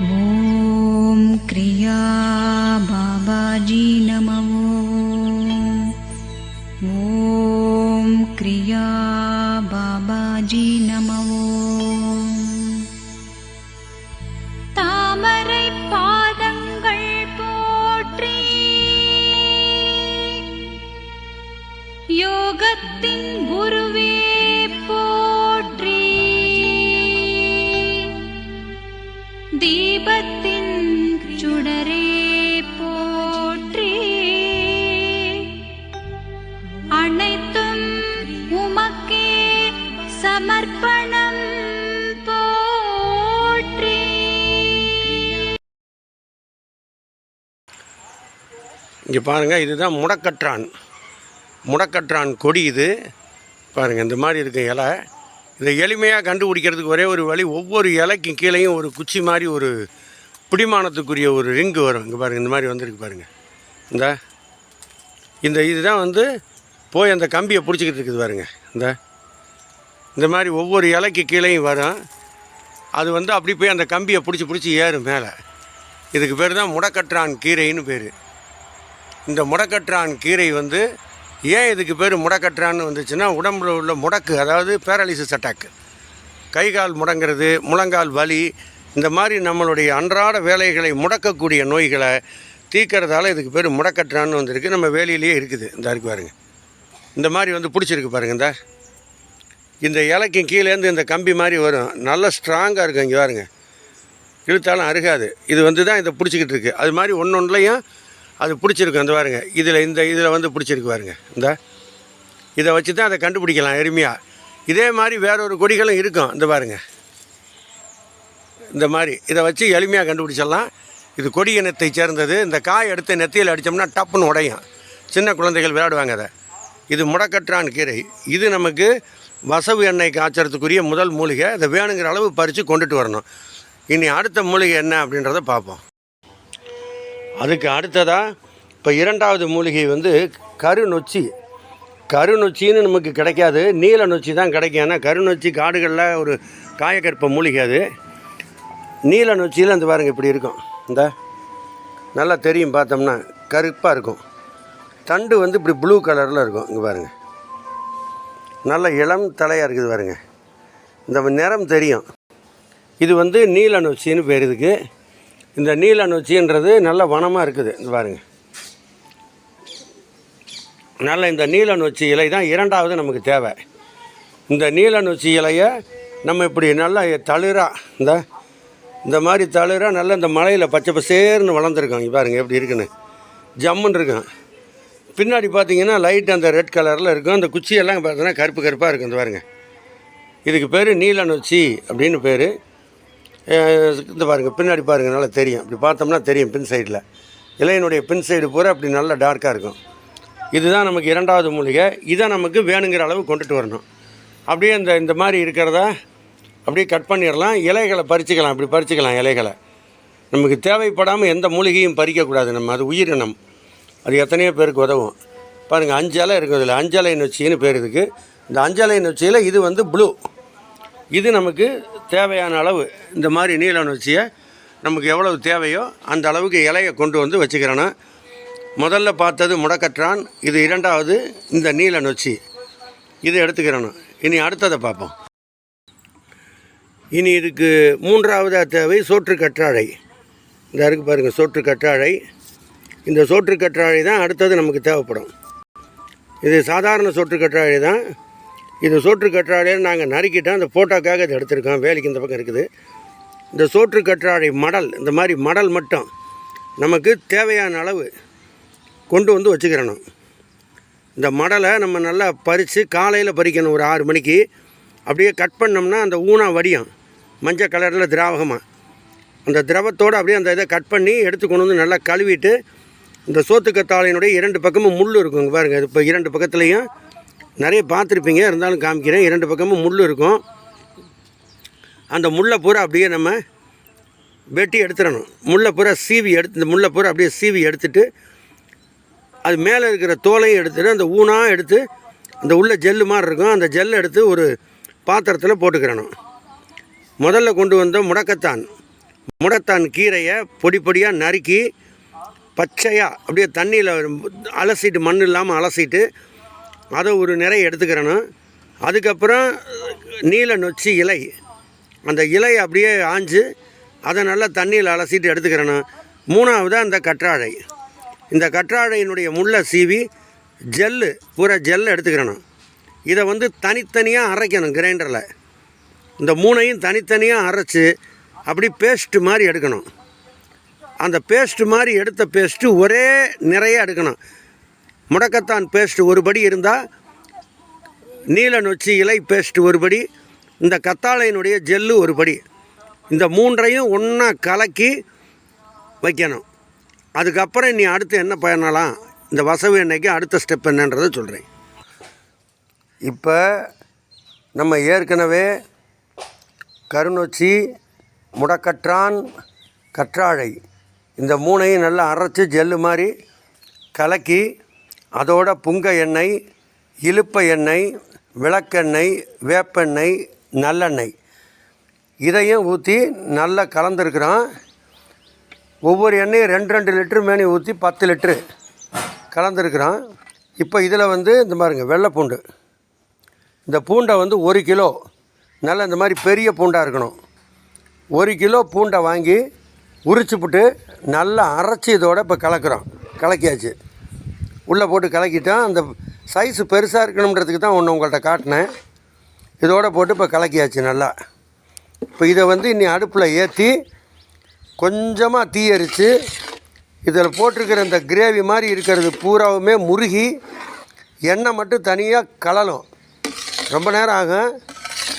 ஓம் கிரியா பாபாஜி நமோ. ஓம் கிரியா பாபாஜி நமோ. தாமரை பாதங்கள் போற்றி, யோகத்தின் குருவே போற்றி, தீபத்தின் சுடரே போற்றி, அனைத்தும் உமக்கே சமர்ப்பணம் போற்றி. இங்கே பாருங்கள், இதுதான் முடக்கற்றான் கொடி. இது பாருங்கள், இந்த மாதிரி இருக்க இலை. இதை எளிமையாக கண்டுபிடிக்கிறதுக்கு ஒரே ஒரு வழி, ஒவ்வொரு இலைக்கும் கீழேயும் ஒரு குச்சி மாதிரி ஒரு பிடிமானத்துக்குரிய ஒரு ரிங்கு வரும். இங்கே பாருங்கள், இந்த மாதிரி வந்துருக்கு பாருங்கள். இந்த இதுதான் வந்து போய் அந்த கம்பியை பிடிச்சிக்கிட்டு இருக்குது பாருங்கள். இந்த மாதிரி ஒவ்வொரு இலைக்கு கீழேயும் வரும். அது வந்து அப்படி போய் அந்த கம்பியை பிடிச்சி ஏறும் மேலே. இதுக்கு பேர் தான் முடக்கற்றான் கீரைன்னு பேர். இந்த முடக்கற்றான் கீரை வந்து ஏன் இதுக்கு பேர் முடக்கற்றான்னு வந்துச்சுன்னா, உடம்புல உள்ள முடக்கு, அதாவது பேரலிசிஸ் அட்டாக்கு, கை கால் முடங்கிறது, முழங்கால் வலி, இந்த மாதிரி நம்மளுடைய அன்றாட வேலைகளை முடக்கக்கூடிய நோய்களை தீர்க்கறதால இதுக்கு பேர் முடக்கற்றான்னு வந்துருக்கு. நம்ம வேலையிலேயே இருக்குது. இந்த இருக்கு பாருங்க, இந்த மாதிரி வந்து பிடிச்சிருக்கு பாருங்க. இந்த இலைக்கும் கீழேருந்து இந்த கம்பி மாதிரி வரும், நல்லா ஸ்ட்ராங்காக இருக்கும். இங்கே பாருங்க, இழுத்தாலும் அருகாது. இது வந்து தான் இதை பிடிச்சிக்கிட்டு இருக்குது. அது மாதிரி ஒன்றுலையும் அது பிடிச்சிருக்கு. அந்த பாருங்க, இதில் வந்து பிடிச்சிருக்கு பாருங்க. இதை வச்சு தான் அதை கண்டுபிடிக்கலாம் எளிமையாக. இதே மாதிரி வேறொரு கொடிகளும் இருக்கும். இந்த பாருங்க, இந்த மாதிரி இதை வச்சு எளிமையாக கண்டுபிடிச்சிடலாம். இது கொடி இனத்தை சேர்ந்தது. இந்த காய் எடுத்து நெத்தியில் அடித்தோம்னா டப்புன்னு உடையும். சின்ன குழந்தைகள் விளையாடுவாங்க அதை. இது முடக்கற்றான் கீரை. இது நமக்கு வசவு எண்ணெய் காய்ச்சறதுக்குரிய முதல் மூலிகை. அதை வேணுங்கிற அளவு பறித்து கொண்டுட்டு வரணும். இனி அடுத்த மூலிகை என்ன அப்படின்றத பார்ப்போம். அதுக்கு அடுத்ததாக இப்போ இரண்டாவது மூலிகை வந்து கருநொச்சின்னு நமக்கு கிடைக்காது, நீல நொச்சி தான் கிடைக்கும். ஏன்னா கருநொச்சி காடுகளில் ஒரு காயக்கற்ப மூலிகை. அது நீல நொச்சியில் அந்த பாருங்கள் இப்படி இருக்கும். நல்லா தெரியும், பார்த்தோம்னா கருப்பாக இருக்கும். தண்டு வந்து இப்படி ப்ளூ கலரில் இருக்கும். இங்கே பாருங்கள், நல்ல இளம் தலையாக இருக்குது பாருங்கள். இந்த நிறம் தெரியும். இது வந்து நீல நொச்சின்னு பேர் இதுக்கு. இந்த நீல நொச்சின்றது நல்ல வனமாக இருக்குது. இந்த பாருங்கள், நல்ல இந்த நீல நொச்சி இலை தான் இரண்டாவது நமக்கு தேவை. இந்த நீல நொச்சி இலையை நம்ம இப்படி நல்லா தளிராக இந்த மாதிரி தளிராக நல்லா இந்த மலையில் பச்சை பசேர்னு வளர்ந்துருக்கோம். இங்கே பாருங்கள் எப்படி இருக்குன்னு, ஜம்முன்னு இருக்கும். பின்னாடி பார்த்தீங்கன்னா லைட் அந்த ரெட் கலரில் இருக்கும். அந்த குச்சியெல்லாம் பார்த்தீங்கன்னா கருப்பாக இருக்கும். இந்த பாருங்கள், இதுக்கு பேர் நீல நொச்சி அப்படின்னு பேர். இந்த பாருங்கள், பின்னாடி பாருங்கள், நல்லா தெரியும். இப்படி பார்த்தோம்னா தெரியும், பின் சைடில் இலையினுடைய பின் சைடு பூரா அப்படி நல்லா டார்க்காக இருக்கும். இதுதான் நமக்கு இரண்டாவது மூலிகை. இதை நமக்கு வேணுங்கிற அளவு கொண்டுட்டு வரணும். அப்படியே இந்த மாதிரி இருக்கிறத அப்படியே கட் பண்ணிடலாம். இலைகளை பறிச்சுக்கலாம், இப்படி பறிச்சுக்கலாம் இலைகளை. நமக்கு தேவைப்படாமல் எந்த மூலிகையும் பறிக்கக்கூடாது. நம்ம அது உயிரினம், அது எத்தனையோ பேருக்கு உதவும். பாருங்கள், 5 இலை இருக்குது. இதில் அஞ்சலை நொச்சின்னு பேர் இதுக்கு. இந்த அஞ்சலை நொச்சியில் இது வந்து ப்ளூ. இது நமக்கு தேவையான அளவு. இந்த மாதிரி நீல நொச்சியை நமக்கு எவ்வளவு தேவையோ அந்த அளவுக்கு இலையை கொண்டு வந்து வச்சுக்கிறேன்னா, முதல்ல பார்த்தது முடக்கற்றான், இது இரண்டாவது இந்த நீல நொச்சி, இதை எடுத்துக்கிறணும். இனி அடுத்ததை பார்ப்போம். இனி இதுக்கு மூன்றாவதாக தேவை சோற்றுக்கற்றாழை. இந்த இருக்குது பாருங்கள், சோற்றுக்கற்றாழை. இந்த சோற்றுக்கற்றாழை தான் அடுத்தது நமக்கு தேவைப்படும். இது சாதாரண சோற்றுக்கற்றாழை தான். இது சோற்றுக்கற்றாழையை நாங்கள் நறுக்கிட்டோம். அந்த ஃபோட்டோக்காக இதை எடுத்திருக்கோம். வேலைக்கு இந்த பக்கம் இருக்குது. இந்த சோற்றுக்கற்றாழை மடல், இந்த மாதிரி மடல் மட்டும் நமக்கு தேவையான அளவு கொண்டு வந்து வச்சுக்கிறணும். இந்த மடலை நம்ம நல்லா பறித்து காலையில் பறிக்கணும். ஒரு 6 மணிக்கு அப்படியே கட் பண்ணோம்னா அந்த ஊனா வடியும், மஞ்சள் கலரில் திராவகமாக. அந்த திரவத்தோடு அப்படியே அந்த இதை கட் பண்ணி எடுத்து கொண்டு வந்து நல்லா கழுவிட்டு, இந்த சோத்துக்கத்தாழையினுடைய 2 பக்கமும் முள் இருக்கும். இங்கே பாருங்கள், இது இப்போ 2 பக்கத்துலேயும் நிறைய பார்த்துருப்பீங்க, இருந்தாலும் காமிக்கிறேன். 2 பக்கமும் முள் இருக்கும். அந்த முள்ளை பூரா அப்படியே நம்ம வெட்டி எடுத்துடணும். முள்ளை பூரா சீவி இந்த முள்ளை பூரா அப்படியே சீவி எடுத்துட்டு, அது மேலே இருக்கிற தோலையும் எடுத்துகிட்டு, அந்த ஊனாக எடுத்து, அந்த உள்ள ஜெல்லு மாதிரி இருக்கும், அந்த ஜெல்லை எடுத்து ஒரு பாத்திரத்தில் போட்டுக்கிறணும். முதல்ல கொண்டு வந்த முடக்கத்தான் முடக்கத்தான் கீரையை பொடி பொடியாக நறுக்கி பச்சையாக அப்படியே தண்ணியில் அலசிட்டு, மண் இல்லாமல் அலசிட்டு அதை ஒரு நிறைய எடுத்துக்கிறணும். அதுக்கப்புறம் நீல நொச்சி இலை, அந்த இலையை அப்படியே ஆஞ்சு அதை நல்லா தண்ணியில் அலசிட்டு எடுத்துக்கிறணும். மூணாவது அந்த கற்றாழை. இந்த கற்றாழையினுடைய முள்ளை சீவி ஜெல்லு, பூரா ஜெல்லை எடுத்துக்கிறணும். இதை வந்து தனித்தனியாக அரைக்கணும் கிரைண்டரில். இந்த மூணையும் தனித்தனியாக அரைச்சி அப்படி பேஸ்ட்டு மாதிரி எடுக்கணும். அந்த பேஸ்ட்டு மாதிரி எடுத்த பேஸ்ட்டு ஒரே நிறைய எடுக்கணும். முடக்கத்தான் பேஸ்ட்டு ஒரு படி இருந்தால், நீல நொச்சி இலை பேஸ்ட்டு ஒரு படி, இந்த கத்தாழையினுடைய ஜெல்லு ஒரு படி, இந்த மூன்றையும் ஒன்றா கலக்கி வைக்கணும். அதுக்கப்புறம் நீ அடுத்து என்ன பண்ணலாம், இந்த வசவு எண்ணெய்க்கு அடுத்த ஸ்டெப் என்னன்றதை சொல்கிறேன். இப்போ நம்ம ஏற்கனவே கருநொச்சி, முடக்கற்றான், கற்றாழை இந்த மூணையும் நல்லா அரைச்சி ஜெல்லு மாதிரி கலக்கி அதோட புங்க எண்ணெய், இலுப்ப எண்ணெய், விளக்கெண்ணெய், வேப்பெண்ணெய், நல்லெண்ணெய் இதையும் ஊற்றி நல்லா கலந்துருக்குறோம். ஒவ்வொரு எண்ணெயும் 2 லிட்ரு மேனி ஊற்றி 10 லிட்ரு கலந்துருக்குறோம். இப்போ இதில் வந்து இந்த பாருங்க வெள்ளைப்பூண்டு, இந்த பூண்டை வந்து 1 கிலோ, நல்லா இந்த மாதிரி பெரிய பூண்டாக இருக்கணும். 1 கிலோ பூண்டை வாங்கி உரிச்சுப்புட்டு நல்லா அரைச்சி இதோட இப்போ கலக்கியாச்சு. உள்ளே போட்டு கலக்கிட்டோம். அந்த சைஸு பெருசாக இருக்கணுன்றதுக்கு தான் ஒன்று உங்கள்கிட்ட காட்டினேன். இதோடு போட்டு இப்போ கலக்கியாச்சு நல்லா. இப்போ இதை வந்து இன்னி அடுப்பில் ஏற்றி கொஞ்சமாக தீ எரித்து இதில் போட்டிருக்கிற இந்த கிரேவி மாதிரி இருக்கிறது பூராவுமே முருகி எண்ணெய் மட்டும் தனியாக கலலும். ரொம்ப நேரம் ஆகும்.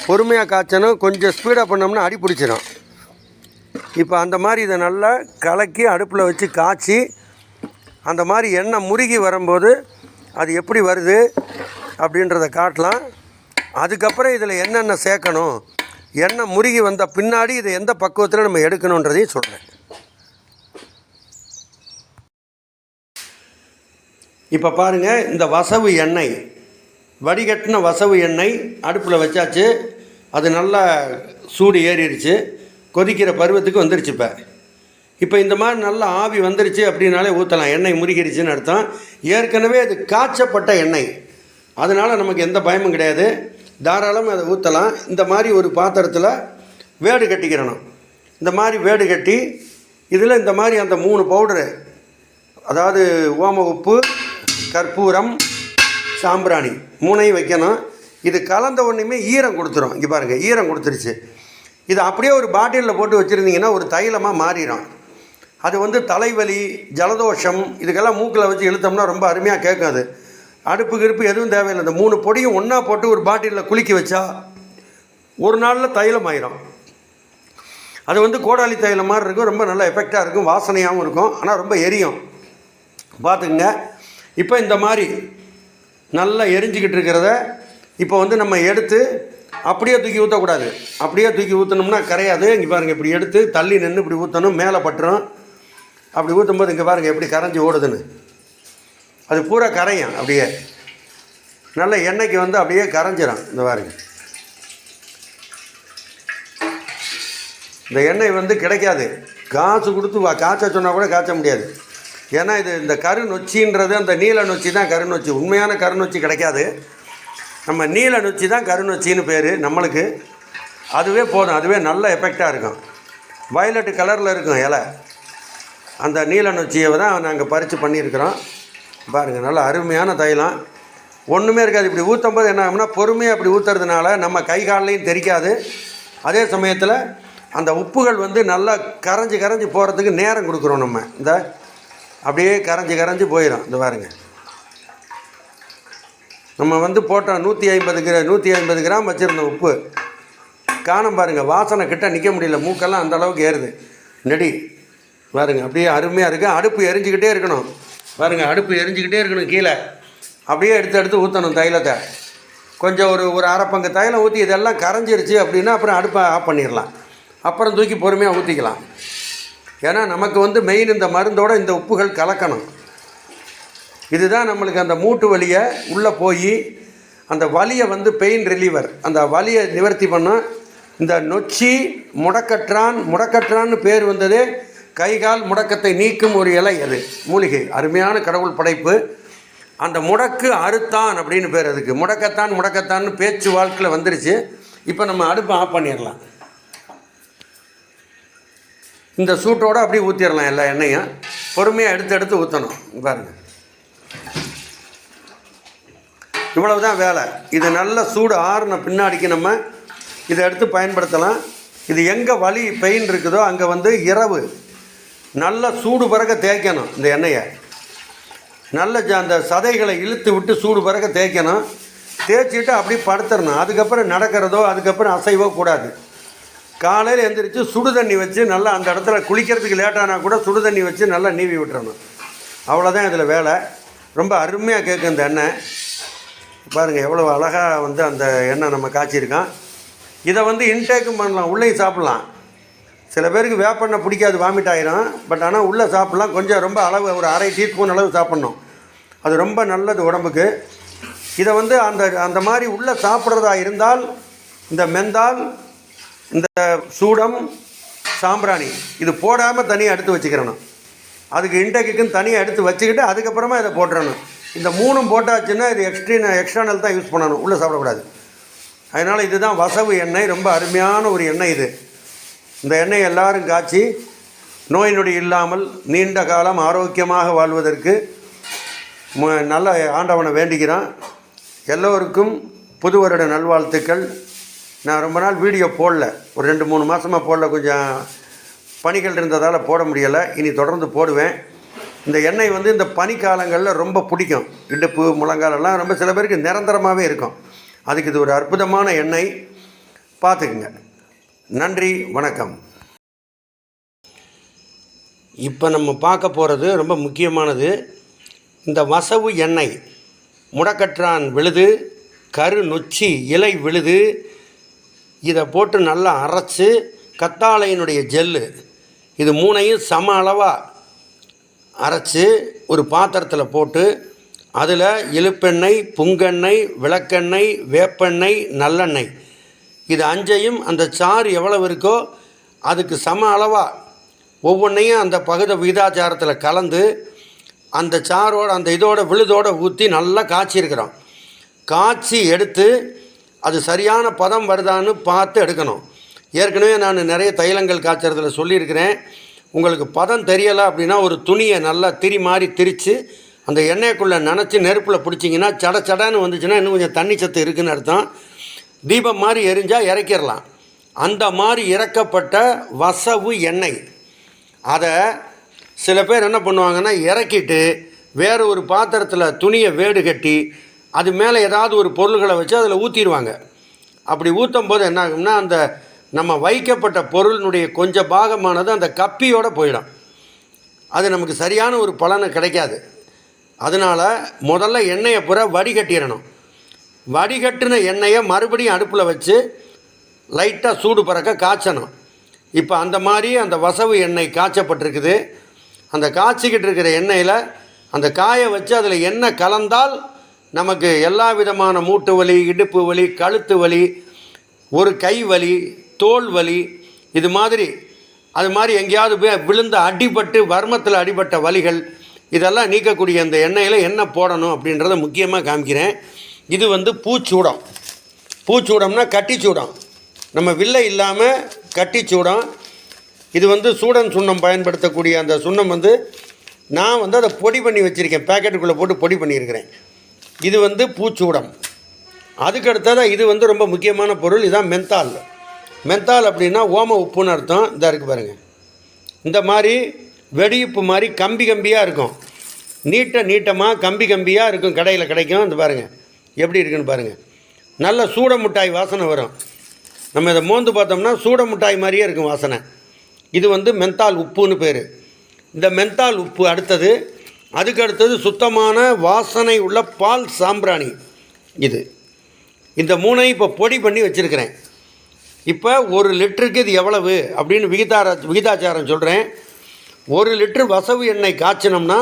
பொறுமையாக காய்ச்சணும். கொஞ்சம் ஸ்பீடாக பண்ணோம்னா அடி பிடிச்சிடும். இப்போ அந்த மாதிரி இதை நல்லா கலக்கி அடுப்பில் வச்சு காய்ச்சி அந்த மாதிரி எண்ணெய் முருகி வரும்போது அது எப்படி வருது அப்படின்றத காட்டலாம். அதுக்கப்புறம் இதில் என்னென்ன சேர்க்கணும், எண்ணெய் முருகி வந்த பின்னாடி இதை எந்த பக்குவத்தில் நம்ம எடுக்கணுன்றதையும் சொல்கிறேன். இப்போ பாருங்கள், இந்த வசவு எண்ணெய், வடிகட்டின வசவு எண்ணெய் அடுப்பில் வச்சாச்சு. அது நல்லா சூடு ஏறிடுச்சு, கொதிக்கிற பருவத்துக்கு வந்துருச்சு. இப்போ இந்த மாதிரி நல்லா ஆவி வந்துருச்சு அப்படின்னாலே ஊற்றலாம். எண்ணெய் முருகிடுச்சுன்னு அர்த்தம். ஏற்கனவே அது காய்ச்சப்பட்ட எண்ணெய், அதனால் நமக்கு எந்த பயமும் கிடையாது. தாராளமாக அதை ஊற்றலாம். இந்த மாதிரி ஒரு பாத்திரத்தில் வேடு கட்டிக்கிறணும். இந்த மாதிரி வேடு கட்டி இதில் இந்த மாதிரி அந்த 3 பவுடரு, அதாவது ஓம உப்பு, கற்பூரம், சாம்பிராணி 3ஐயும் வைக்கணும். இது கலந்த ஒன்றுமே ஈரம் கொடுத்துரும். இங்கே பாருங்கள், ஈரம் கொடுத்துருச்சு. இது அப்படியே ஒரு பாட்டிலில் போட்டு வச்சுருந்தீங்கன்னா ஒரு தைலமாக மாறிடும். அது வந்து தலைவலி, ஜலதோஷம் இதுக்கெல்லாம் மூக்கில் வச்சு இழுத்தோம்னா ரொம்ப அருமையாக கேட்கும். அது அடுப்பு கிருப்பு எதுவும் தேவையில்லை. இந்த 3 பொடியும் ஒன்றா போட்டு ஒரு பாட்டிலில் குலுக்கி வச்சா ஒரு நாளில் தைலம் ஆயிரும். அது வந்து கோடாலி தைலம் மாதிரி இருக்கும். ரொம்ப நல்ல எஃபெக்டாக இருக்கும், வாசனையாகவும் இருக்கும். ஆனால் ரொம்ப எரியும், பார்த்துக்குங்க. இப்போ இந்த மாதிரி நல்லா எரிஞ்சிக்கிட்டு இருக்கிறத இப்போ வந்து நம்ம எடுத்து அப்படியே தூக்கி ஊற்றக்கூடாது. அப்படியே தூக்கி ஊற்றணும்னா கரையாது. இங்கே பாருங்கள், இப்படி எடுத்து தள்ளி நின்று இப்படி ஊற்றணும், மேலே பட்டுரும். அப்படி ஊற்றும்போது இங்கே பாருங்கள் எப்படி கரைஞ்சி ஓடுதுன்னு. அது பூரா கரையும். அப்படியே நல்ல எண்ணெய்க்கு வந்து அப்படியே கரைஞ்சிடும். இந்த பாருங்க, இந்த எண்ணெய் வந்து கிடைக்காது. காசு கொடுத்து காய்ச்ச சொன்னால் கூட காய்ச்ச முடியாது. ஏன்னா இது இந்த கரு நொச்சின்றது அந்த நீல நொச்சி தான் கரு நொச்சி. உண்மையான கரு நொச்சி கிடைக்காது. நம்ம நீல நொச்சி தான் கரு நொச்சின்னு பேர் நம்மளுக்கு. அதுவே போதும். அதுவே நல்ல எஃபெக்டாக இருக்கும். வயலட் கலரில் இருக்கும் இலை. அந்த நீல நொச்சியை தான் நாங்கள் பறித்து பண்ணியிருக்கிறோம். பாருங்கள், நல்ல அருமையான தைலம். ஒன்றுமே இருக்காது. இப்படி ஊற்றும் போது என்ன ஆகும்னா, பொறுமையாக அப்படி ஊற்றுறதுனால நம்ம கை காலையும் தெரிக்காது. அதே சமயத்தில் அந்த உப்புகள் வந்து நல்லா கரைஞ்சி போகிறதுக்கு நேரம் கொடுக்குறோம். நம்ம இந்த அப்படியே கரைஞ்சி போயிடும். இந்த பாருங்கள், நம்ம வந்து போட்டோம் 150 கிராம் வச்சுருந்த உப்பு காணம். பாருங்கள், வாசனை கிட்ட நிற்க முடியல, மூக்கெல்லாம் அந்த அளவுக்கு ஏறுது. நெடி பாருங்கள், அப்படியே அருமையாக இருக்குது. அடுப்பு எரிஞ்சிக்கிட்டே இருக்கணும். பாருங்கள், அடுப்பு எரிஞ்சிக்கிட்டே இருக்கணும். கீழே அப்படியே எடுத்து ஊற்றணும் தைலத்தை. கொஞ்சம் ஒரு அரை பங்கு தைலம் ஊற்றி இதெல்லாம் கரைஞ்சிருச்சு அப்படின்னா அப்புறம் அடுப்பை ஆஃப் பண்ணிடலாம். அப்புறம் தூக்கி பொறுமையாக ஊற்றிக்கலாம். ஏன்னா நமக்கு வந்து மெயின் இந்த மருந்தோடு இந்த உப்புகள் கலக்கணும். இதுதான் நம்மளுக்கு அந்த மூட்டு வலியை உள்ளே போய் அந்த வலியை வந்து பெயின் ரிலீவர், அந்த வலியை நிவர்த்தி பண்ண இந்த நொச்சி முடக்கற்றான்னு பேர் வந்ததே கைகால் முடக்கத்தை நீக்கும் ஒரு இலை, அது மூலிகை, அருமையான கடவுள் படைப்பு. அந்த முடக்கு அறுத்தான் அப்படின்னு பேர் அதுக்கு. முடக்கத்தான்னு பேச்சு வாழ்க்கையில் வந்துருச்சு. இப்போ நம்ம அடுப்பை ஆஃப் பண்ணிடலாம். இந்த சூட்டோடு அப்படியே ஊற்றிடலாம். எல்லா எண்ணெயும் பொறுமையாக எடுத்து ஊற்றணும். பாருங்கள், இவ்வளவு தான் வேலை. இது நல்ல சூடு ஆறுன பின்னாடிக்கு நம்ம இதை எடுத்து பயன்படுத்தலாம். இது எங்கே வலி பெயின் இருக்குதோ அங்கே இரவு நல்ல சூடு பிறக தேய்க்கணும். இந்த எண்ணெயை நல்ல அந்த சதைகளை இழுத்து விட்டு சூடு பிறக தேய்க்கணும். தேய்ச்சிட்டு அப்படியே படுத்துடணும். அதுக்கப்புறம் நடக்கிறதோ அதுக்கப்புறம் அசைவோ கூடாது. காலையில் எழுந்திரிச்சு சுடு தண்ணி வச்சு நல்லா அந்த இடத்துல குளிக்கிறதுக்கு லேட்டானால் கூட சுடு தண்ணி வச்சு நல்லா நீவி விட்டுறணும். அவ்வளோதான் இதில் வேலை. ரொம்ப அருமையாக கேட்கும் இந்த எண்ணெய். பாருங்கள் எவ்வளோ அழகாக அந்த எண்ணெய் நம்ம காய்ச்சிருக்கோம். இதை இன்டேக்கும் பண்ணலாம், உள்ளேயும் சாப்பிட்லாம். சில பேருக்கு வேப்பெண்ணெய் பிடிக்காது, வாமிட் ஆயிரும். பட் ஆனால் உள்ளே சாப்பிட்லாம். கொஞ்சம் ரொம்ப அளவு ஒரு 1/2 டீஸ்பூன் அளவு சாப்பிட்ணும். அது ரொம்ப நல்லது உடம்புக்கு. இதை அந்த மாதிரி உள்ளே சாப்பிட்றதா இருந்தால் இந்த மெந்தால், இந்த சூடம், சாம்பிராணி இது போடாமல் தனியாக எடுத்து வச்சுக்கிறணும். அதுக்கு இன்டேக்குன்னு தனியாக எடுத்து வச்சுக்கிட்டு அதுக்கப்புறமா இதை போட்டுறணும். இந்த 3ம் போட்டாச்சுன்னா இது எக்ஸ்டர்னல் தான் யூஸ் பண்ணணும், உள்ளே சாப்பிடக்கூடாது. அதனால் இதுதான் வசவு எண்ணெய். ரொம்ப அருமையான ஒரு எண்ணெய் இது. இந்த எண்ணெய் எல்லாரும் காய்ச்சி நோய் நொடி இல்லாமல் நீண்ட காலம் ஆரோக்கியமாக வாழ்வதற்கு நல்ல ஆண்டவனை வேண்டிக்கிறான். எல்லோருக்கும் புது வருட நல்வாழ்த்துக்கள். நான் ரொம்ப நாள் வீடியோ போடல, ஒரு 2-3 மாதமாக போடல. கொஞ்சம் பணிகள் இருந்ததால் போட முடியலை. இனி தொடர்ந்து போடுவேன். இந்த எண்ணெய் இந்த பனிக்காலங்களில் ரொம்ப பிடிக்கும். இடுப்பு முழங்காலெல்லாம் ரொம்ப சில பேருக்கு நிரந்தரமாகவே இருக்கும். அதுக்கு இது ஒரு அற்புதமான எண்ணெய். பார்த்துக்குங்க. நன்றி, வணக்கம். இப்போ நம்ம பார்க்க போகிறது ரொம்ப முக்கியமானது. இந்த வசவு எண்ணெய், முடக்கற்றான் விழுது, கரு நொச்சி இலை விழுது, இதை போட்டு நல்லா அரைச்சி கத்தாழையினுடைய ஜெல்லு, இது 3ஐயும் சம அளவாக அரைச்சி ஒரு பாத்திரத்தில் போட்டு அதில் இழுப்பெண்ணெய், புங்கெண்ணெய், விளக்கெண்ணெய், வேப்பெண்ணெய், நல்லெண்ணெய், இது 5ஐயும் அந்த சாறு எவ்வளவு இருக்கோ அதுக்கு சம அளவாக ஒவ்வொன்றையும் அந்த விகிதாச்சாரத்தில் கலந்து அந்த சாரோட அந்த இதோட விழுதோடு ஊற்றி நல்லா காய்ச்சிருக்கிறோம். காய்ச்சி எடுத்து அது சரியான பதம் வருதான்னு பார்த்து எடுக்கணும். ஏற்கனவே நான் நிறைய தைலங்கள் காய்ச்சறதுல சொல்லியிருக்கிறேன். உங்களுக்கு பதம் தெரியலை அப்படின்னா ஒரு துணியை நல்லா மாதிரி திரித்து அந்த எண்ணெய்க்குள்ளே நனைச்சி நெருப்பில் பிடிச்சிங்கன்னா சடன்னு வந்துச்சுன்னா இன்னும் கொஞ்சம் தண்ணி சத்து இருக்குதுன்னு அர்த்தம். தீபம் மாதிரி எரிஞ்சால் இறக்கிடலாம். அந்த மாதிரி இறக்கப்பட்ட வசவு எண்ணெய். அதை சில பேர் என்ன பண்ணுவாங்கன்னா இறக்கிட்டு வேறு ஒரு பாத்திரத்தில் துணியை வேடு கட்டி அது மேலே ஏதாவது ஒரு பொருள்களை வச்சு அதில் ஊற்றிடுவாங்க. அப்படி ஊற்றும் போது என்ன ஆகும்னா அந்த நம்ம வைக்கப்பட்ட பொருளினுடைய கொஞ்சம் பாகமானது அந்த கப்பியோடு போயிடும். அது நமக்கு சரியான ஒரு பலனை கிடைக்காது. அதனால் முதல்ல எண்ணெயை பூரா வடிகட்டிடணும். வடிகட்டின எண்ணெயை மறுபடியும் அடுப்பில் வச்சு லைட்டாக சூடு பறக்க காய்ச்சணும். இப்போ அந்த மாதிரி அந்த வசவு எண்ணெய் காய்ச்சப்பட்டிருக்குது. அந்த காய்ச்சிக்கிட்டு இருக்கிற எண்ணெயில் அந்த காயை வச்சு அதில் எண்ணெய் கலந்தால் நமக்கு எல்லா விதமான மூட்டு வலி, இடுப்பு வலி, கழுத்து வலி, ஒரு கை வலி, தோல் வலி, இது மாதிரி அது மாதிரி எங்கேயாவது போய் விழுந்த அடிபட்டு வர்மத்தில் அடிபட்ட வலிகள் இதெல்லாம் நீக்கக்கூடிய அந்த எண்ணெயில் என்ன போடணும் அப்படின்றத முக்கியமாக காமிக்கிறேன். இது பூச்சூடம். பூச்சூடம்னா கட்டிச்சூடம், நம்ம வில்லை இல்லாமல் கட்டிச்சூடம். இது சூடன் சுண்ணம் பயன்படுத்தக்கூடிய அந்த சுண்ணம் நான் அதை பொடி பண்ணி வச்சுருக்கேன், பேக்கெட்டுக்குள்ளே போட்டு பொடி பண்ணியிருக்கிறேன். இது பூச்சூடம். அதுக்கடுத்ததாக இது ரொம்ப முக்கியமான பொருள். இதுதான் மெந்தால். மெந்தால் அப்படின்னா ஓம உப்புன்னு அர்த்தம். இதாக இருக்குது பாருங்கள். இந்த மாதிரி வெடியுப்பு மாதிரி கம்பியாக இருக்கும், நீட்டமாக கம்பியாக இருக்கும். கடையில் கிடைக்கும். இந்த பாருங்கள் எப்படி இருக்குன்னு பாருங்கள். நல்ல சூட மிட்டாய் வாசனை வரும். நம்ம இதை மோந்து பார்த்தோம்னா சூட மிட்டாய் மாதிரியே இருக்கும் வாசனை. இது மெந்தால் உப்புன்னு பேர். இந்த மெந்தால் உப்பு அடுத்தது. அதுக்கு அடுத்தது சுத்தமான வாசனை உள்ள பால் சாம்பிராணி. இந்த 3ஐயும் இப்போ பொடி பண்ணி வச்சுருக்கிறேன். இப்போ 1 லிட்டருக்கு இது எவ்வளவு அப்படின்னு விகிதாச்சாரம் சொல்கிறேன். 1 லிட்டர் வசவு எண்ணெய் காய்ச்சினோம்னா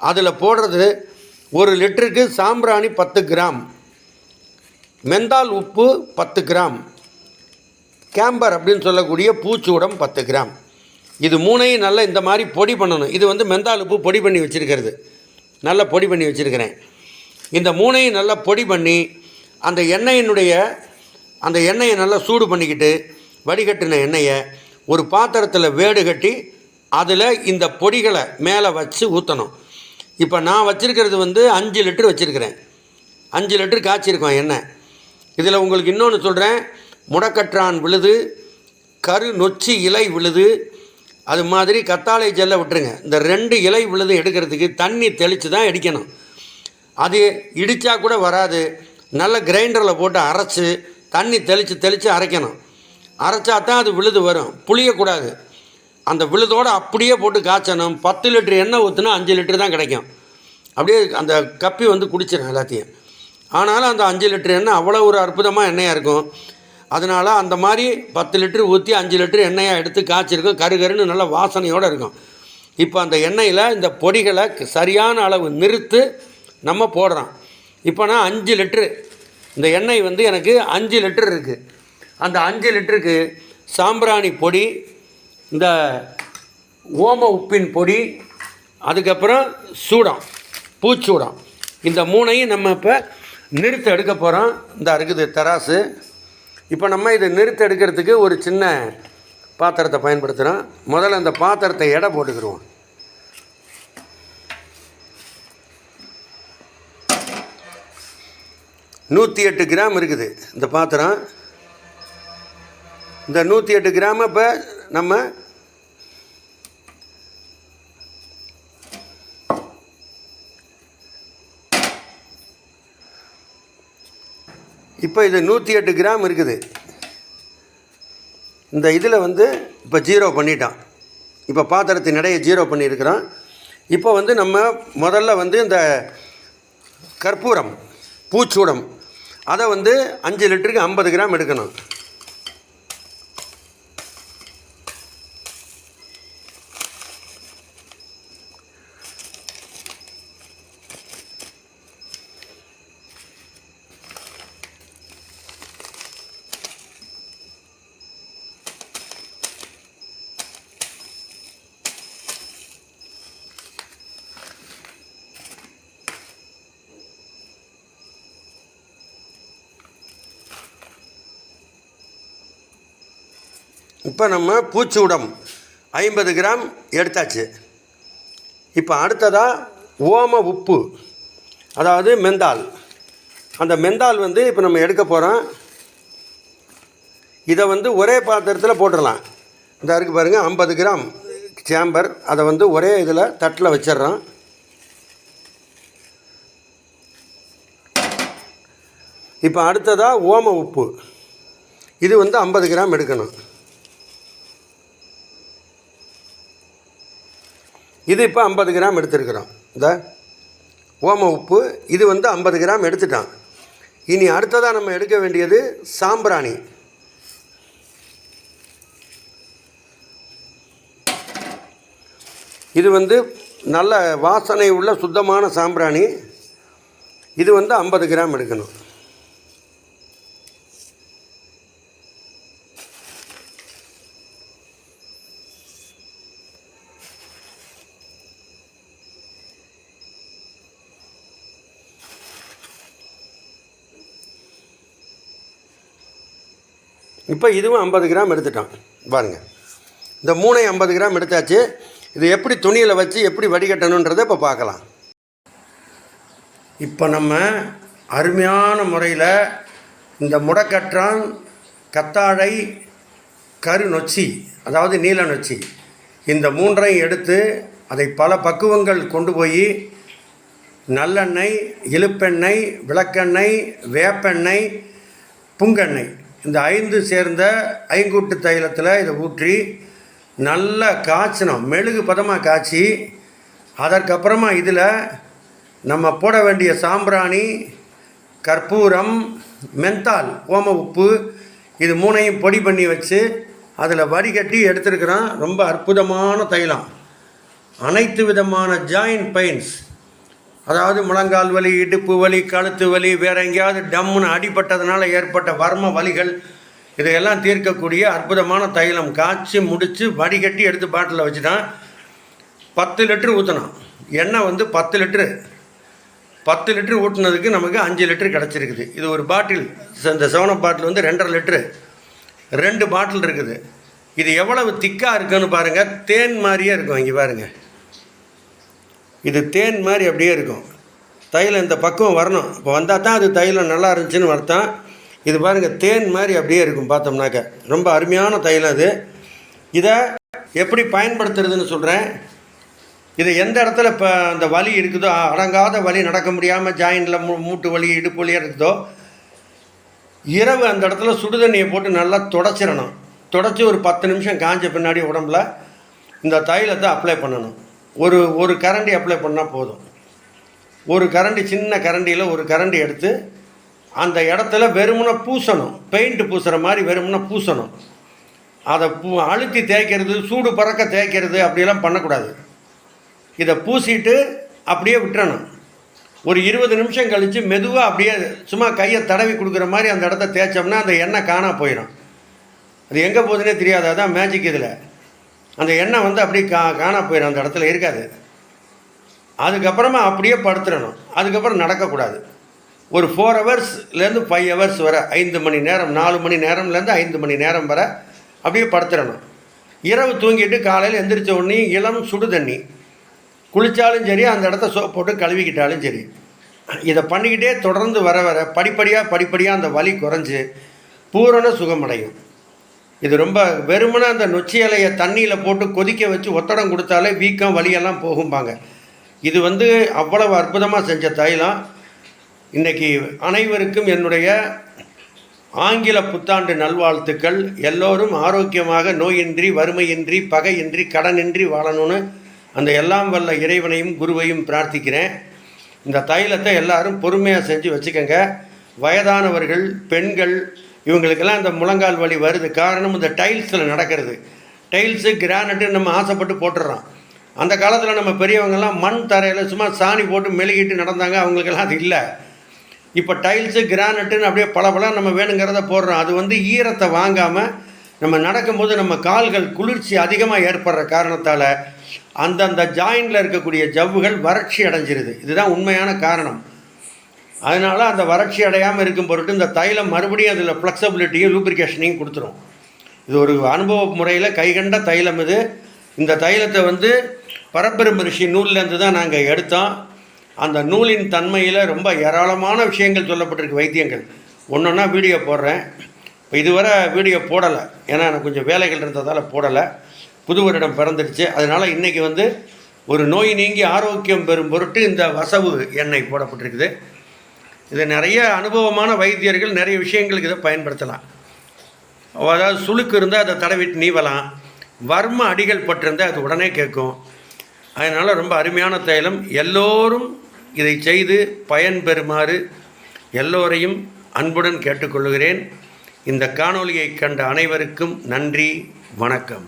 அதில் போடுறது 1 லிட்டருக்கு சாம்பிராணி 10 கிராம், மெந்தால் உப்பு 10 கிராம், கேம்பர் அப்படின்னு சொல்லக்கூடிய பூச்சூடம் 10 கிராம். இது மூணையும் நல்லா இந்த மாதிரி பொடி பண்ணணும். இது வந்து மெந்தால் உப்பு பொடி பண்ணி வச்சுருக்கிறது, நல்லா பொடி பண்ணி வச்சுருக்கிறேன். இந்த மூணையும் நல்லா பொடி பண்ணி அந்த எண்ணெயை நல்லா சூடு பண்ணிக்கிட்டு வடிகட்டின எண்ணெயை ஒரு பாத்திரத்தில் வேடு கட்டி அதில் இந்த பொடிகளை மேலே வச்சு ஊற்றணும். இப்போ நான் வச்சுருக்கிறது வந்து 5 லிட்டர் வச்சுருக்கிறேன். 5 லிட்டர் காய்ச்சிருக்கோம் எண்ணெய். இதில் உங்களுக்கு இன்னொன்று சொல்கிறேன், முடக்கற்றான் விழுது, கரு நொச்சி இலை விழுது, அது மாதிரி கத்தாழை ஜெல்லை விட்டுருங்க. இந்த 2 இலை விழுது எடுக்கிறதுக்கு தண்ணி தெளித்து தான் அடிக்கணும். அது இடித்தா கூட வராது. நல்ல கிரைண்டரில் போட்டு அரைச்சி தண்ணி தெளித்து அரைக்கணும். அரைச்சா தான் அது விழுது வரும், புளியக்கூடாது. அந்த விழுதோடு அப்படியே போட்டு காய்ச்சணும். 10 லிட்டர் எண்ணெய் ஊற்றுனா 5 லிட்டர் தான் கிடைக்கும். அப்படியே அந்த கப்பி வந்து குடிச்சிடும் எல்லாத்தையும். ஆனாலும் அந்த 5 லிட்டர் எண்ணெய் அவ்வளோ ஒரு அற்புதமாக எண்ணெயாக இருக்கும். அதனால் அந்த மாதிரி 10 லிட்டர் ஊற்றி 5 லிட்டர் எண்ணெயாக எடுத்து காய்ச்சிருக்கும். கருகருன்னு நல்ல வாசனையோடு இருக்கும். இப்போ அந்த எண்ணெயில் இந்த பொடிகளை சரியான அளவு நிறுத்து நம்ம போடுறோம். இப்போ நான் 5 லிட்டரு, இந்த எண்ணெய் வந்து எனக்கு 5 லிட்டர் இருக்குது. அந்த 5 லிட்டருக்கு சாம்பிராணி பொடி, இந்த ஓம உப்பின் பொடி, அதுக்கப்புறம் சூடம், பூச்சூடம், இந்த மூணையும் நம்ம இப்போ நிறுத்த எடுக்க போகிறோம். இந்த இருக்குது தராசு. இப்போ நம்ம இதை நிறுத்த எடுக்கிறதுக்கு ஒரு சின்ன பாத்திரத்தை பயன்படுத்துகிறோம். முதல்ல அந்த பாத்திரத்தை எடை போட்டுக்கிடுவோம். நூற்றி 8 கிராம் இருக்குது இந்த பாத்திரம். இந்த 108 கிராம் இப்போ நம்ம இது 108 கிராம் இருக்குது. இந்த இதில் வந்து இப்போ 0 பண்ணிட்டான். இப்போ பாத்திரத்தின் எடையை 0 பண்ணியிருக்கிறோம். இப்போ வந்து நம்ம முதல்ல வந்து இந்த கற்பூரம் பூச்சூடம் அதை வந்து 5 லிட்டருக்கு 50 கிராம் எடுக்கணும். இப்போ நம்ம பூச்சூடம் 50 கிராம் எடுத்தாச்சு. இப்போ அடுத்ததாக ஓம உப்பு, அதாவது மெந்தால். அந்த மெந்தால் வந்து இப்போ நம்ம எடுக்க போகிறோம். இதை வந்து ஒரே பாத்திரத்தில் போட்டுடலாம். இந்த இருக்குது பாருங்கள், 50 கிராம் சாம்பர். அதை வந்து ஒரே இதில் தட்டில் வச்சிட்றோம். இப்போ அடுத்ததாக ஓம உப்பு, இது வந்து 50 கிராம் எடுக்கணும். இது இப்போ 50 கிராம் எடுத்துருக்குறோம். இந்த ஓம உப்பு இது வந்து 50 கிராம் எடுத்துட்டான். இனி அடுத்ததாக நம்ம எடுக்க வேண்டியது சாம்பிராணி. இது வந்து நல்ல வாசனை உள்ள சுத்தமான சாம்பிராணி. இது வந்து 50 கிராம் எடுக்கணும். இப்போ இதுவும் 50 கிராம் எடுத்துட்டான் பாருங்கள். இந்த 50 கிராம் எடுத்தாச்சு. இது எப்படி துணியில் வச்சு எப்படி வடிகட்டணுன்றதை இப்போ பார்க்கலாம். இப்போ நம்ம அருமையான முறையில் இந்த முடக்கற்றான், கத்தாழை, கரு நொச்சி, அதாவது நீல நொச்சி, இந்த 3ஐயும் எடுத்து அதை பல பக்குவங்கள் கொண்டு போய் நல்லெண்ணெய், இழுப்பெண்ணெய், விளக்கெண்ணெய், வேப்பெண்ணெய், புங்கெண்ணெய், இந்த 5 சேர்ந்த ஐங்கூட்டு தைலத்தில் இதை ஊற்றி நல்லா காய்ச்சணும். மெழுகு பதமாக காய்ச்சி அதற்கப்புறமா இதில் நம்ம போட வேண்டிய சாம்பிராணி, கற்பூரம், மெந்தால், ஓம உப்பு, இது 3ஐயும் பொடி பண்ணி வச்சு அதில் வடிகட்டி எடுத்துருக்குறோம். ரொம்ப அற்புதமான தைலம். அனைத்து விதமான ஜாயின்ட் பெயின்ஸ், அதாவது முழங்கால் வலி, இடுப்பு வலி, கழுத்து வலி, வேறு எங்கேயாவது டம்முன்னு அடிபட்டதுனால ஏற்பட்ட வர்ம வலிகள், இதையெல்லாம் தீர்க்கக்கூடிய அற்புதமான தைலம். காய்ச்சி முடித்து வடிகட்டி எடுத்து பாட்டிலில் வச்சுட்டான். 10 லிட்டரு ஊற்றணும். எண்ணெய் வந்து 10 லிட்டரு. 10 லிட்டரு ஊற்றினதுக்கு நமக்கு 5 லிட்டரு கிடச்சிருக்குது. இது ஒரு பாட்டில். இந்த 7up பாட்டில் வந்து 2.5 லிட்டரு, 2 பாட்டில் இருக்குது. இது எவ்வளவு திக்காக இருக்குன்னு பாருங்கள். தேன் மாதிரியே இருக்கும். இங்கே பாருங்கள், இது தேன் மாதிரி அப்படியே இருக்கும். தைலம் இந்த பக்குவம் வரணும். இப்போ வந்தால் தான் அது தைலம் நல்லா இருந்துச்சுன்னு அர்த்தம். இது பாருங்கள், தேன் மாதிரி அப்படியே இருக்கும் பார்த்தோம்னாக்க. ரொம்ப அருமையான தைலம் இது. இதை எப்படி பயன்படுத்துறதுன்னு சொல்கிறேன். இதை எந்த இடத்துல இப்போ அந்த வலி இருக்குதோ, அடங்காத வலி, நடக்க முடியாமல் ஜாயிண்டில் மூட்டு வலி, இடுப்பு வலியாக இருக்குதோ, இரவு அந்த இடத்துல சுடுதண்ணியை போட்டு நல்லா தொடச்சிடணும். தொடச்சி ஒரு 10 நிமிஷம் காஞ்ச பின்னாடி உடம்புல இந்த தைலத்தை அப்ளை பண்ணணும். ஒரு கரண்டி அப்ளை பண்ணால் போதும். ஒரு கரண்டி, சின்ன கரண்டியில் ஒரு கரண்டி எடுத்து அந்த இடத்துல வெறுமனை பூசணும். பெயிண்ட் பூசுகிற மாதிரி வெறுமனை பூசணும். அதை அழுத்தி தேய்க்கிறது, சூடு பறக்க தேய்க்கிறது அப்படியெல்லாம் பண்ணக்கூடாது. இதை பூசிட்டு அப்படியே விட்டுறணும். ஒரு 20 நிமிஷம் கழித்து மெதுவாக அப்படியே சும்மா கையை தடவி கொடுக்குற மாதிரி அந்த இடத்த தேய்ச்சோம்னா அந்த எண்ணெய் காணா போயிடும். அது எங்கே போகுதுன்னே தெரியாது. அதுதான் மேஜிக். இதில் அந்த எண்ணெய் வந்து அப்படியே காணா போயிடும், அந்த இடத்துல இருக்காது. அதுக்கப்புறமா அப்படியே படுத்துடணும். அதுக்கப்புறம் நடக்கக்கூடாது. ஒரு 4 ஹவர்ஸ்லேருந்து 5 ஹவர்ஸ் வரை, 5 மணி நேரம், 4 மணி நேரம்லேருந்து 5 மணி நேரம் வரை அப்படியே படுத்துடணும். இரவு தூங்கிட்டு காலையில் எந்திரிச்ச உடனே இளம் சுடு தண்ணி குளித்தாலும் சரி, அந்த இடத்த சோப் போட்டு கழுவிக்கிட்டாலும் சரி, இதை பண்ணிக்கிட்டே தொடர்ந்து வர வர படிப்படியாக அந்த வலி குறைஞ்சி பூரண சுகமடையும். இது ரொம்ப வெறுமனே அந்த நொச்சி இலையை தண்ணியில் போட்டு கொதிக்க வச்சு ஒத்தடம் கொடுத்தாலே வீக்கம் வலியெல்லாம் போகும்பாங்க. இது வந்து அவ்வளவு அற்புதமாக செஞ்ச தைலம். இன்றைக்கி அனைவருக்கும் என்னுடைய ஆங்கில புத்தாண்டு நல்வாழ்த்துக்கள். எல்லோரும் ஆரோக்கியமாக, நோயின்றி, வறுமையின்றி, பகையின்றி, கடனின்றி வாழணும்னு அந்த எல்லாம் வல்ல இறைவனையும் குருவையும் பிரார்த்திக்கிறேன். இந்த தைலத்தை எல்லாரும் பொறுமையாக செஞ்சு வச்சுக்கோங்க. வயதானவர்கள், பெண்கள், இவங்களுக்கெல்லாம் இந்த முழங்கால் வலி வருது. காரணம் இந்த டைல்ஸில் நடக்கிறது. டைல்ஸு, கிரானைட்டு நம்ம ஆசைப்பட்டு போட்டுடுறோம். அந்த காலத்தில் நம்ம பெரியவங்கெல்லாம் மண் தரையில் சும்மா சாணி போட்டு மெழுகிட்டு நடந்தாங்க. அவங்களுக்கெல்லாம் அது இல்லை. இப்போ டைல்ஸு, கிரானைட்டுன்னு அப்படியே பல நம்ம வேணுங்கிறத போடுறோம். அது வந்து ஈரத்தை வாங்காமல் நம்ம நடக்கும்போது நம்ம கால்கள் குளிர்ச்சி அதிகமாக ஏற்படுற காரணத்தால் அந்தந்த ஜாயிண்டில் இருக்கக்கூடிய ஜவ்வுகள் வறட்சி அடைஞ்சிருது. இதுதான் உண்மையான காரணம். அதனால் அந்த வறட்சி அடையாமல் இருக்கும் பொருட்டு இந்த தைலம் மறுபடியும் அதில் ஃப்ளெக்சிபிலிட்டியும் லூப்ரிகேஷனையும் கொடுத்துரும். இது ஒரு அனுபவ முறையில் கைகண்ட தைலம் இது. இந்த தைலத்தை வந்து பரப்பெரும் ரிஷி நூல்லேருந்து தான் நாங்கள் எடுத்தோம். அந்த நூலின் தன்மையில் ரொம்ப ஏராளமான விஷயங்கள் சொல்லப்பட்டிருக்கு, வைத்தியங்கள். ஒன்றொன்னா வீடியோ போடுறேன். இப்போ இதுவரை வீடியோ போடலை, ஏன்னா எனக்கு கொஞ்சம் வேலைகள் இருந்ததால் போடலை. புது வருடம் பிறந்துடுச்சு. அதனால் இன்றைக்கி வந்து ஒரு நோய் நீங்கி ஆரோக்கியம் பெறும் பொருட்டு இந்த வசவு எண்ணெய் போடப்பட்டிருக்குது. இது நிறைய அனுபவமான வைத்தியர்கள் நிறைய விஷயங்களுக்கு இதை பயன்படுத்தலாம். அதாவது சுளுக்கு இருந்தால் அதை தடவிட்டு நீவலாம். வர்ம அடிகள் பட்டிருந்தால் அது உடனே கேட்கும். அதனால் ரொம்ப அருமையான தைலம். எல்லோரும் இதை செய்து பயன்பெறுமாறு எல்லோரையும் அன்புடன் கேட்டுக்கொள்கிறேன். இந்த காணொளியை கண்ட அனைவருக்கும் நன்றி, வணக்கம்.